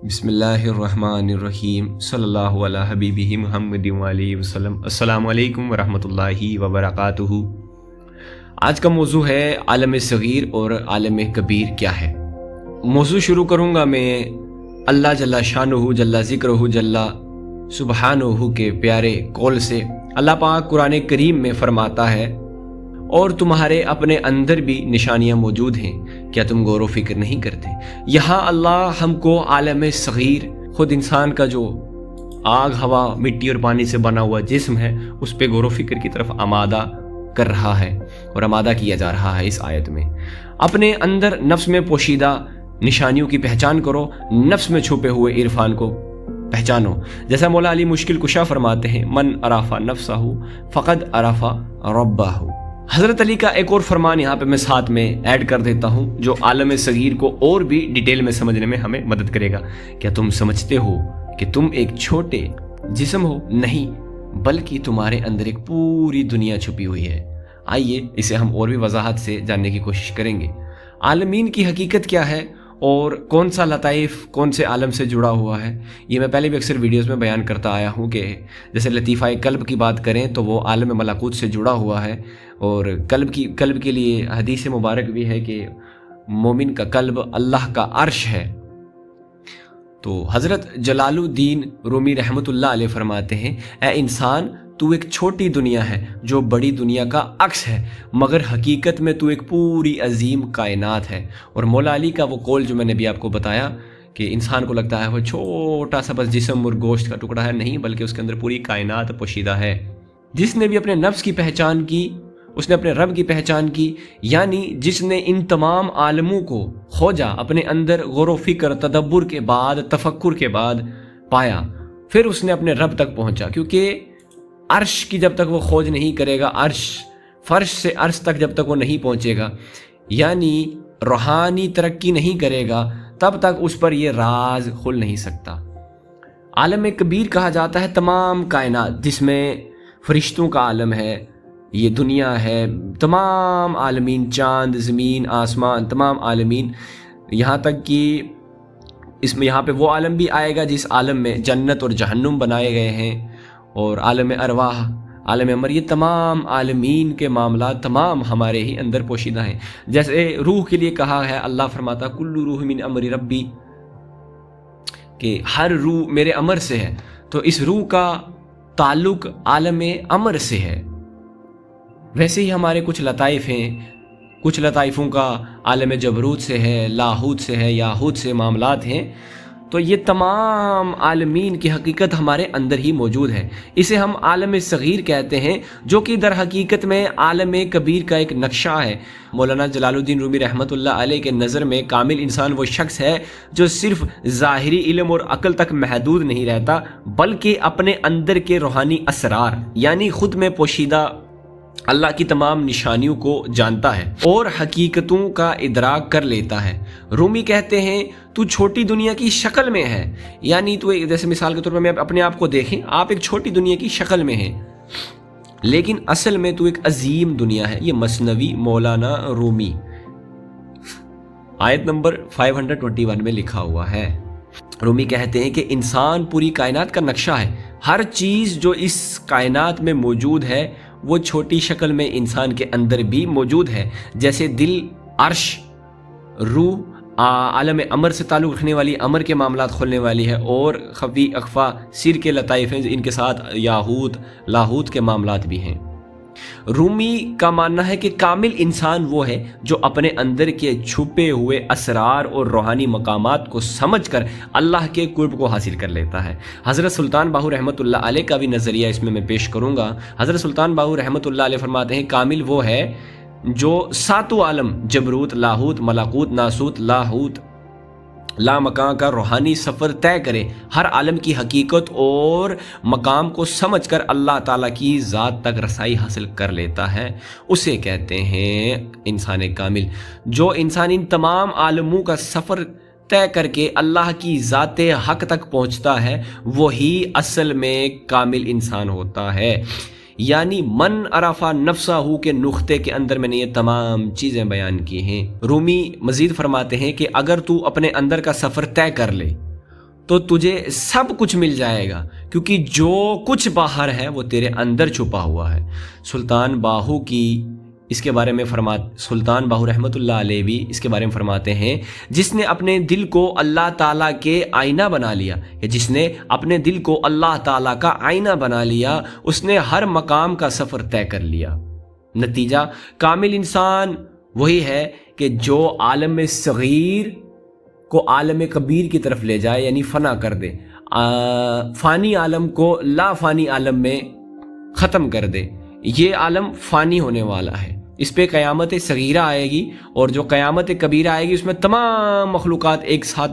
بسم اللہ الرحمن الرحیم صلی اللہ علیہ حبیبہ محمد علیہ وسلم۔ السلام علیکم ورحمۃ اللہ وبرکاتہ۔ آج کا موضوع ہے عالم صغیر اور عالم کبیر کیا ہے۔ موضوع شروع کروں گا میں اللہ جل شانہ جل ذکرہ جل سبحانہ کے پیارے قول سے۔ اللہ پاک قرآن کریم میں فرماتا ہے اور تمہارے اپنے اندر بھی نشانیاں موجود ہیں، کیا تم غور و فکر نہیں کرتے۔ یہاں اللہ ہم کو عالم صغیر، خود انسان کا جو آگ ہوا مٹی اور پانی سے بنا ہوا جسم ہے، اس پہ غور و فکر کی طرف آمادہ کر رہا ہے اور آمادہ کیا جا رہا ہے۔ اس آیت میں اپنے اندر نفس میں پوشیدہ نشانیوں کی پہچان کرو، نفس میں چھپے ہوئے عرفان کو پہچانو۔ جیسا مولا علی مشکل کشا فرماتے ہیں، من عرف نفسہ فقد عرف ربہ۔ حضرت علی کا ایک اور فرمان یہاں پہ میں ساتھ میں ایڈ کر دیتا ہوں، جو عالم صغیر کو اور بھی ڈیٹیل میں سمجھنے میں ہمیں مدد کرے گا۔ کیا تم سمجھتے ہو کہ تم ایک چھوٹے جسم ہو؟ نہیں، بلکہ تمہارے اندر ایک پوری دنیا چھپی ہوئی ہے۔ آئیے اسے ہم اور بھی وضاحت سے جاننے کی کوشش کریں گے۔ عالمین کی حقیقت کیا ہے اور کون سا لطائف کون سے عالم سے جڑا ہوا ہے، یہ میں پہلے بھی اکثر ویڈیوز میں بیان کرتا آیا ہوں کہ جیسے لطیفہ قلب کی بات کریں تو وہ عالم ملکوت سے جڑا ہوا ہے، اور قلب کے لیے حدیث مبارک بھی ہے کہ مومن کا قلب اللہ کا عرش ہے۔ تو حضرت جلال الدین رومی رحمۃ اللہ علیہ فرماتے ہیں، اے انسان، تو ایک چھوٹی دنیا ہے جو بڑی دنیا کا عکس ہے، مگر حقیقت میں تو ایک پوری عظیم کائنات ہے۔ اور مولا علی کا وہ قول جو میں نے بھی آپ کو بتایا کہ انسان کو لگتا ہے وہ چھوٹا سا بس جسم اور گوشت کا ٹکڑا ہے، نہیں، بلکہ اس کے اندر پوری کائنات پوشیدہ ہے۔ جس نے بھی اپنے نفس کی پہچان کی، اس نے اپنے رب کی پہچان کی، یعنی جس نے ان تمام عالموں کو کھوجا، اپنے اندر غور و فکر، تدبر کے بعد، تفکر کے بعد پایا، پھر اس نے اپنے رب تک پہنچا۔ کیونکہ عرش کی جب تک وہ کھوج نہیں کرے گا، فرش سے عرش تک جب تک وہ نہیں پہنچے گا، یعنی روحانی ترقی نہیں کرے گا، تب تک اس پر یہ راز کھل نہیں سکتا۔ عالم کبیر کہا جاتا ہے تمام کائنات، جس میں فرشتوں کا عالم ہے، یہ دنیا ہے، تمام عالمین، چاند، زمین، آسمان، تمام عالمین، یہاں تک کہ اس میں یہاں پہ وہ عالم بھی آئے گا جس عالم میں جنت اور جہنم بنائے گئے ہیں، اور عالم ارواح، عالم امر، یہ تمام عالمین کے معاملات تمام ہمارے ہی اندر پوشیدہ ہیں۔ جیسے روح کے لیے کہا ہے، اللہ فرماتا کل روح من امر ربی، کہ ہر روح میرے امر سے ہے، تو اس روح کا تعلق عالم امر سے ہے۔ ویسے ہی ہمارے کچھ لطائف ہیں، کچھ لطائفوں کا عالم جبروت سے ہے، لاہوت سے ہے، یاہوت سے معاملات ہیں۔ تو یہ تمام عالمین کی حقیقت ہمارے اندر ہی موجود ہے۔ اسے ہم عالم صغیر کہتے ہیں، جو کہ در حقیقت میں عالم کبیر کا ایک نقشہ ہے۔ مولانا جلال الدین رومی رحمۃ اللہ علیہ کے نظر میں کامل انسان وہ شخص ہے جو صرف ظاہری علم اور عقل تک محدود نہیں رہتا، بلکہ اپنے اندر کے روحانی اسرار، یعنی خود میں پوشیدہ اللہ کی تمام نشانیوں کو جانتا ہے اور حقیقتوں کا ادراک کر لیتا ہے۔ رومی کہتے ہیں، تو چھوٹی دنیا کی شکل میں ہے، یعنی تو جیسے مثال کے طور پر میں اپنے آپ کو دیکھیں، آپ ایک چھوٹی دنیا کی شکل میں ہیں، لیکن اصل میں تو ایک عظیم دنیا ہے۔ یہ مثنوی مولانا رومی آیت نمبر 521 میں لکھا ہوا ہے۔ رومی کہتے ہیں کہ انسان پوری کائنات کا نقشہ ہے، ہر چیز جو اس کائنات میں موجود ہے وہ چھوٹی شکل میں انسان کے اندر بھی موجود ہے، جیسے دل، عرش، روح، عالم امر سے تعلق رکھنے والی، امر کے معاملات کھولنے والی ہے، اور خفی اخفا سر کے لطائف ہیں، ان کے ساتھ یاہوت، لاہوت کے معاملات بھی ہیں۔ رومی کا ماننا ہے کہ کامل انسان وہ ہے جو اپنے اندر کے چھپے ہوئے اسرار اور روحانی مقامات کو سمجھ کر اللہ کے قرب کو حاصل کر لیتا ہے۔ حضرت سلطان باہو رحمۃ اللہ علیہ کا بھی نظریہ اس میں پیش کروں گا۔ حضرت سلطان باہو رحمۃ اللہ علیہ فرماتے ہیں، کامل وہ ہے جو ساتوں عالم، جبروت، لاہوت، ملکوت، ناسوت، لاہوت، لا مکان کا روحانی سفر طے کرے، ہر عالم کی حقیقت اور مقام کو سمجھ کر اللہ تعالیٰ کی ذات تک رسائی حاصل کر لیتا ہے، اسے کہتے ہیں انسان کامل۔ جو انسان ان تمام عالموں کا سفر طے کر کے اللہ کی ذات حق تک پہنچتا ہے، وہی اصل میں کامل انسان ہوتا ہے۔ یعنی من عرفہ نفسہ کے نقطے کے اندر میں نے یہ تمام چیزیں بیان کی ہیں۔ رومی مزید فرماتے ہیں کہ اگر تو اپنے اندر کا سفر طے کر لے تو تجھے سب کچھ مل جائے گا، کیونکہ جو کچھ باہر ہے وہ تیرے اندر چھپا ہوا ہے۔ سلطان باہو کی اس کے بارے میں سلطان باہو رحمۃ اللہ علیہ بھی اس کے بارے میں فرماتے ہیں، جس نے اپنے دل کو اللہ تعالیٰ کے آئینہ بنا لیا، یا جس نے اپنے دل کو اللہ تعالیٰ کا آئینہ بنا لیا، اس نے ہر مقام کا سفر طے کر لیا۔ نتیجہ کامل انسان وہی ہے کہ جو عالم صغیر کو عالم کبیر کی طرف لے جائے، یعنی فنا کر دے، فانی عالم کو لا فانی عالم میں ختم کر دے۔ یہ عالم فانی ہونے والا ہے، اس پہ قیامت صغیرہ آئے گی، اور جو قیامت کبیرہ آئے گی اس میں تمام مخلوقات ایک ساتھ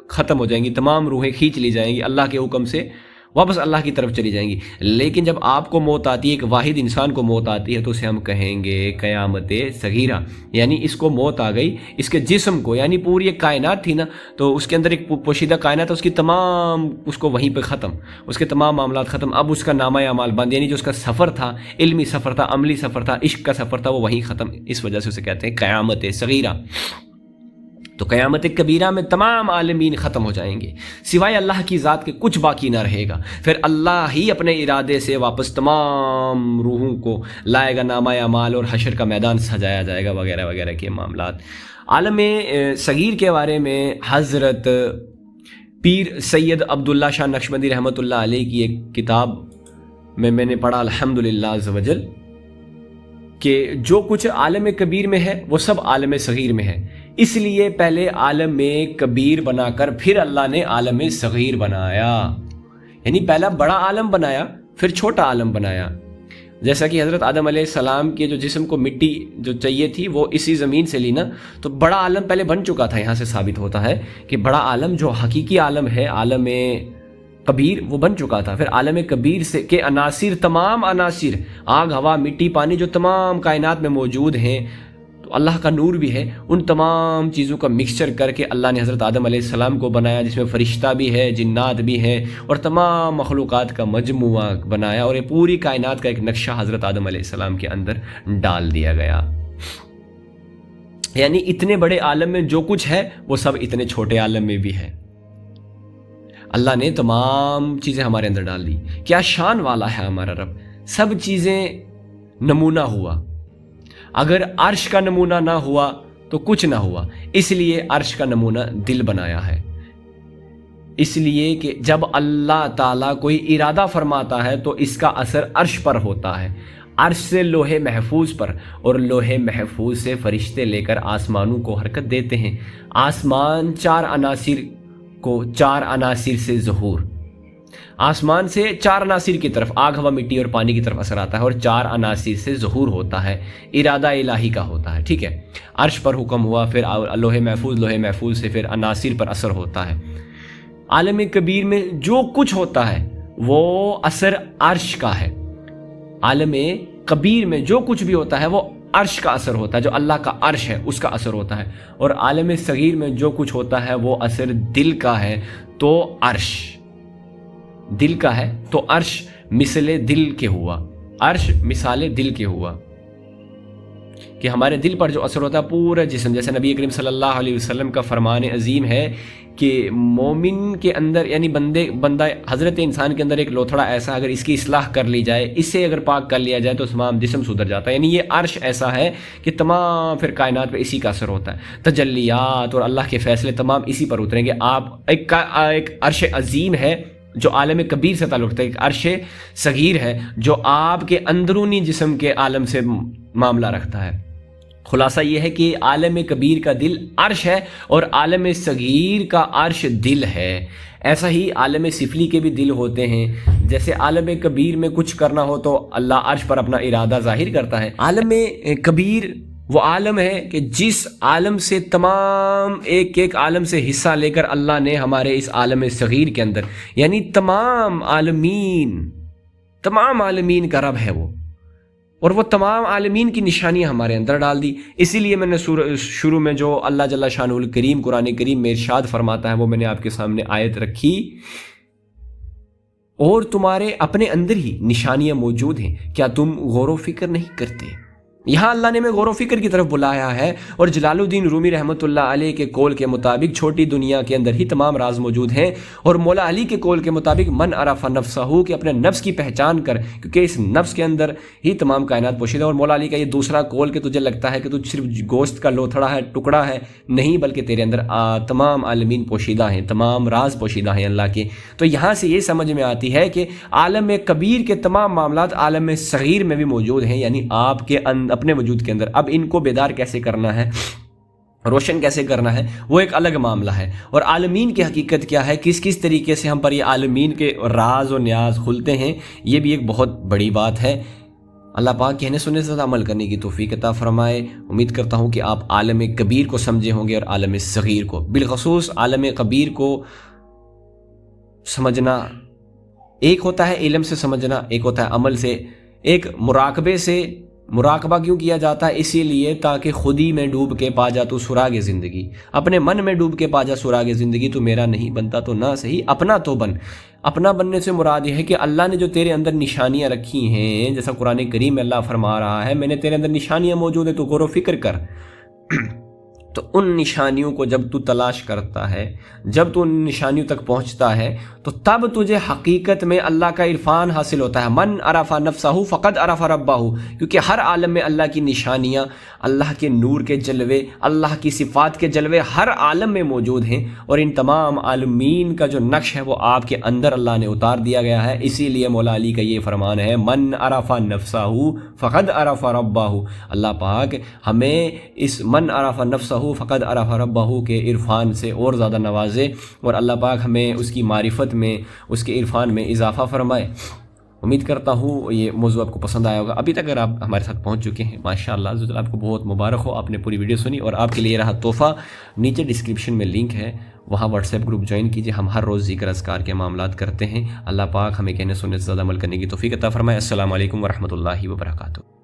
ختم ہو جائیں گی، تمام روحیں کھینچ لی جائیں گی، اللہ کے حکم سے واپس اللہ کی طرف چلی جائیں گی۔ لیکن جب آپ کو موت آتی ہے، ایک واحد انسان کو موت آتی ہے، تو اسے ہم کہیں گے قیامت صغیرہ، یعنی اس کو موت آ گئی، اس کے جسم کو، یعنی پوری ایک کائنات تھی نا، تو اس کے اندر ایک پوشیدہ کائنات، اس کی تمام، اس کو وہیں پہ ختم، اس کے تمام معاملات ختم۔ اب اس کا نامہ اعمال بند، یعنی جو اس کا سفر تھا، علمی سفر تھا، عملی سفر تھا، عشق کا سفر تھا، وہ وہیں ختم۔ اس وجہ سے اسے کہتے ہیں قیامت صغیرہ۔ تو قیامت کبیرہ میں تمام عالمین ختم ہو جائیں گے، سوائے اللہ کی ذات کے کچھ باقی نہ رہے گا۔ پھر اللہ ہی اپنے ارادے سے واپس تمام روحوں کو لائے گا، نامہ اعمال اور حشر کا میدان سجایا جائے گا، وغیرہ وغیرہ کے معاملات۔ عالم صغیر کے بارے میں حضرت پیر سید عبداللہ شاہ نقشبندی رحمۃ اللہ علیہ کی ایک کتاب میں نے پڑھا الحمدللہ عز وجل، کہ جو کچھ عالم کبیر میں ہے وہ سب عالم صغیر میں ہے، اس لیے پہلے عالم کبیر بنا کر پھر اللہ نے عالم صغیر بنایا، یعنی پہلا بڑا عالم بنایا پھر چھوٹا عالم بنایا۔ جیسا کہ حضرت آدم علیہ السلام کے جو جسم کو مٹی جو چاہیے تھی وہ اسی زمین سے لی نا، تو بڑا عالم پہلے بن چکا تھا۔ یہاں سے ثابت ہوتا ہے کہ بڑا عالم جو حقیقی عالم ہے، عالم کبیر، وہ بن چکا تھا۔ پھر عالم کبیر سے کے عناصر، تمام عناصر، آگ، ہوا، مٹی، پانی، جو تمام کائنات میں موجود ہیں، تو اللہ کا نور بھی ہے، ان تمام چیزوں کا مکسچر کر کے اللہ نے حضرت آدم علیہ السلام کو بنایا، جس میں فرشتہ بھی ہے، جنات بھی ہیں، اور تمام مخلوقات کا مجموعہ بنایا، اور یہ پوری کائنات کا ایک نقشہ حضرت آدم علیہ السلام کے اندر ڈال دیا گیا۔ یعنی اتنے بڑے عالم میں جو کچھ ہے وہ سب اتنے چھوٹے عالم میں بھی ہے، اللہ نے تمام چیزیں ہمارے اندر ڈال دی۔ کیا شان والا ہے ہمارا رب، سب چیزیں نمونہ ہوا۔ اگر عرش کا نمونہ نہ ہوا تو کچھ نہ ہوا، اس لیے عرش کا نمونہ دل بنایا ہے، اس لیے کہ جب اللہ تعالیٰ کوئی ارادہ فرماتا ہے تو اس کا اثر عرش پر ہوتا ہے، عرش سے لوح محفوظ پر، اور لوح محفوظ سے فرشتے لے کر آسمانوں کو حرکت دیتے ہیں۔ آسمان چار عناصر سے ظہور، آسمان سے چار عناصر کی طرف، آگ، ہوا، مٹی اور پانی کی طرف اثر آتا ہے، اور چار عناصر سے ظہور ہوتا ہے، ارادہ الہی کا ہوتا ہے، ٹھیک ہے۔ عرش پر حکم ہوا، پھر لوح محفوظ سے پھر عناصر پر اثر ہوتا ہے۔ عالم کبیر میں جو کچھ ہوتا ہے وہ اثر عرش کا ہے، عالم کبیر میں جو کچھ بھی ہوتا ہے وہ عرش کا اثر ہوتا ہے، جو اللہ کا عرش ہے اس کا اثر ہوتا ہے، اور عالم صغیر میں جو کچھ ہوتا ہے وہ اثر دل کا ہے، تو عرش دل کا ہے، تو عرش مثل دل کے ہوا، عرش مثال دل کے ہوا، کہ ہمارے دل پر جو اثر ہوتا ہے پورا جسم، جیسے نبی کریم صلی اللہ علیہ وسلم کا فرمان عظیم ہے کہ مومن کے اندر، یعنی بندہ حضرت انسان کے اندر ایک لوتھڑا ایسا، اگر اس کی اصلاح کر لی جائے، اسے اگر پاک کر لیا جائے تو تمام جسم سدھر جاتا ہے۔ یعنی یہ عرش ایسا ہے کہ تمام پھر کائنات پہ اسی کا اثر ہوتا ہے، تجلیات اور اللہ کے فیصلے تمام اسی پر اتریں گے۔ آپ ایک عرش عظیم ہے جو عالم کبیر سے تعلق رکھتا ہے، ایک عرش صغیر ہے جو آپ کے اندرونی جسم کے عالم سے معاملہ رکھتا ہے۔ خلاصہ یہ ہے کہ عالم کبیر کا دل عرش ہے اور عالم صغیر کا عرش دل ہے۔ ایسا ہی عالم سفلی کے بھی دل ہوتے ہیں، جیسے عالم کبیر میں کچھ کرنا ہو تو اللہ عرش پر اپنا ارادہ ظاہر کرتا ہے۔ عالم کبیر وہ عالم ہے کہ جس عالم سے تمام ایک عالم سے حصہ لے کر اللہ نے ہمارے اس عالم صغیر کے اندر، یعنی تمام عالمین کا رب ہے وہ، اور وہ تمام عالمین کی نشانیاں ہمارے اندر ڈال دی۔ اسی لیے میں نے شروع میں جو اللہ جل شانہ الکریم قرآن کریم میں ارشاد فرماتا ہے وہ میں نے آپ کے سامنے آیت رکھی، اور تمہارے اپنے اندر ہی نشانیاں موجود ہیں، کیا تم غور و فکر نہیں کرتے؟ یہاں اللہ نے ہمیں غور و فکر کی طرف بلایا ہے، اور جلال الدین رومی رحمۃ اللہ علیہ کے قول کے مطابق چھوٹی دنیا کے اندر ہی تمام راز موجود ہیں، اور مولا علی کے قول کے مطابق من عرف نفسہ، کہ اپنے نفس کی پہچان کر، کیونکہ اس نفس کے اندر ہی تمام کائنات پوشیدہ ہے۔ اور مولا علی کا یہ دوسرا قول کہ تجھے لگتا ہے کہ تو صرف گوشت کا لوتھڑا ہے، ٹکڑا ہے، نہیں، بلکہ تیرے اندر تمام عالمین پوشیدہ ہیں، تمام راز پوشیدہ ہیں اللہ کے۔ تو یہاں سے یہ سمجھ میں آتی ہے کہ عالم کبیر کے تمام معاملات عالم صغیر میں بھی موجود ہیں، یعنی آپ کے اپنے وجود کے اندر۔ اب ان کو بیدار کیسے کرنا ہے، روشن کیسے کرنا ہے، وہ ایک الگ معاملہ ہے۔ اور عالمین کی حقیقت کیا ہے، کس طریقے سے ہم پر یہ عالمین کے راز و نیاز کھلتے ہیں، یہ بھی ایک بہت بڑی بات ہے۔ اللہ پاک کہنے سننے سے عمل کرنے کی توفیق عطا فرمائے۔ امید کرتا ہوں کہ آپ عالم کبیر کو سمجھے ہوں گے اور عالم صغیر کو، بالخصوص عالم کبیر کو سمجھنا ایک ہوتا ہے علم سے سمجھنا، ایک ہوتا ہے عمل سے۔ ایک مراقبے سے، مراقبہ کیوں کیا جاتا ہے؟ اسی لیے تاکہ خودی میں ڈوب کے پا جا تو سراغ زندگی، اپنے من میں ڈوب کے پا جا سراغ زندگی۔ تو میرا نہیں بنتا تو نہ صحیح اپنا تو بن۔ اپنا بننے سے مراد یہ ہے کہ اللہ نے جو تیرے اندر نشانیاں رکھی ہیں، جیسا قرآن کریم میں اللہ فرما رہا ہے، میں نے تیرے اندر نشانیاں موجود ہیں، تو غور و فکر کر۔ تو ان نشانیوں کو جب تو تلاش کرتا ہے، جب تو ان نشانیوں تک پہنچتا ہے، تو تب تجھے حقیقت میں اللہ کا عرفان حاصل ہوتا ہے۔ من عرف نفسہ فقد عرف ربہ، کیونکہ ہر عالم میں اللہ کی نشانیاں، اللہ کے نور کے جلوے، اللہ کی صفات کے جلوے ہر عالم میں موجود ہیں، اور ان تمام عالمین کا جو نقش ہے وہ آپ کے اندر اللہ نے اتار دیا گیا ہے۔ اسی لیے مولا علی کا یہ فرمان ہے، من عرف نفسہ فقد عرف ربہ۔ اللہ پاک ہمیں اس من عرف نفسہ فقد عرف ربہ کے عرفان سے اور زیادہ نوازے، اور اللہ پاک ہمیں اس کی معرفت میں، اس کے عرفان میں اضافہ فرمائے۔ امید کرتا ہوں یہ موضوع آپ کو پسند آیا ہوگا۔ ابھی تک اگر آپ ہمارے ساتھ پہنچ چکے ہیں، ماشاءاللہ عزوجل، آپ کو بہت مبارک ہو، آپ نے پوری ویڈیو سنی، اور آپ کے لیے رہا تحفہ۔ نیچے ڈسکرپشن میں لنک ہے، وہاں واٹس ایپ گروپ جوائن کیجئے، ہم ہر روز ذکر اذکار کے معاملات کرتے ہیں۔ اللہ پاک ہمیں کہنے سننے سے زیادہ عمل کرنے کی توفیق عطا فرمائے۔ السلام علیکم ورحمۃ اللہ وبرکاتہ۔